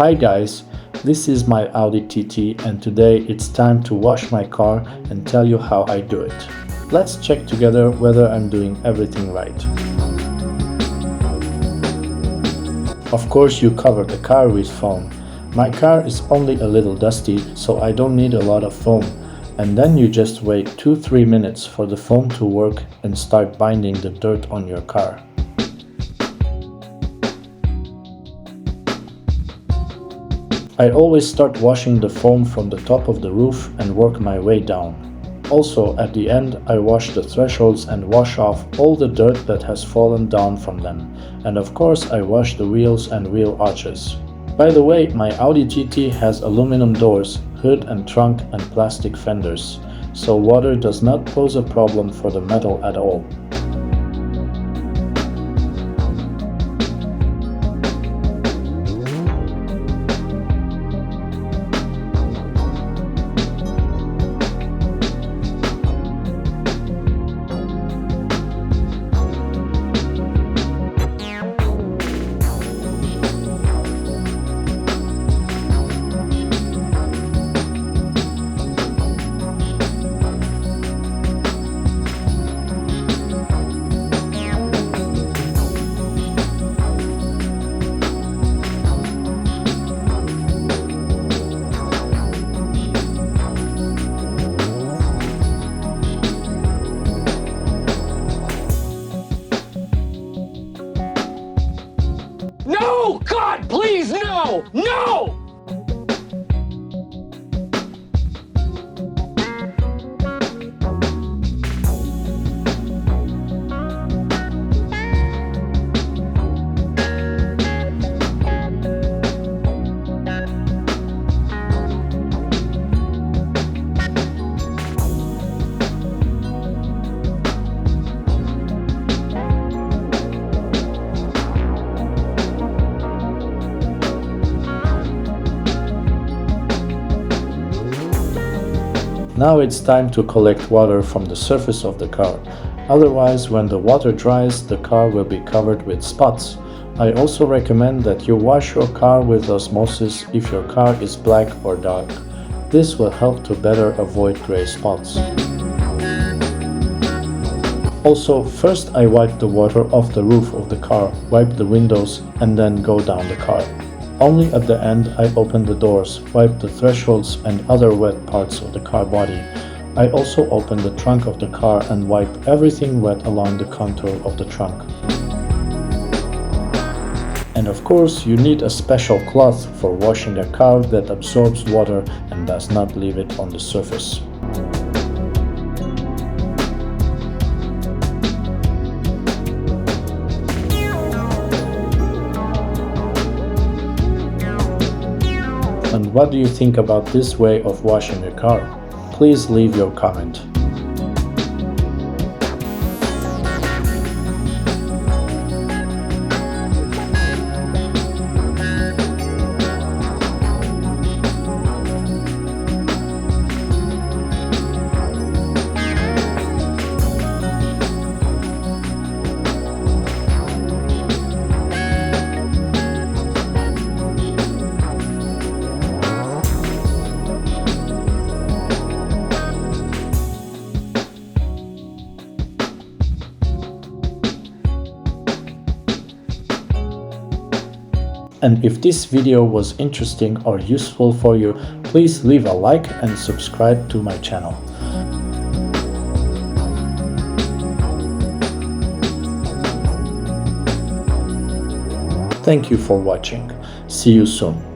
Hi guys, this is my Audi TT and today it's time to wash my car and tell you how I do it. Let's check together whether I'm doing everything right. Of course you cover the car with foam. My car is only a little dusty, so I don't need a lot of foam. And then you just wait 2-3 minutes for the foam to work and start binding the dirt on your car. I always start washing the foam from the top of the roof and work my way down. Also, at the end, I wash the thresholds and wash off all the dirt that has fallen down from them. And of course, I wash the wheels and wheel arches. By the way, my Audi TT has aluminum doors, hood and trunk and plastic fenders, so water does not pose a problem for the metal at all. No! God, please, no! No! Now it's time to collect water from the surface of the car. Otherwise, when the water dries, the car will be covered with spots. I also recommend that you wash your car with osmosis if your car is black or dark. This will help to better avoid gray spots. Also, first I wipe the water off the roof of the car, wipe the windows, and then go down the car. Only at the end I open the doors, wipe the thresholds and other wet parts of the car body. I also open the trunk of the car and wipe everything wet along the contour of the trunk. And of course, you need a special cloth for washing a car that absorbs water and does not leave it on the surface. And what do you think about this way of washing a car? Please leave your comment. And if this video was interesting or useful for you, please leave a like and subscribe to my channel. Thank you for watching. See you soon.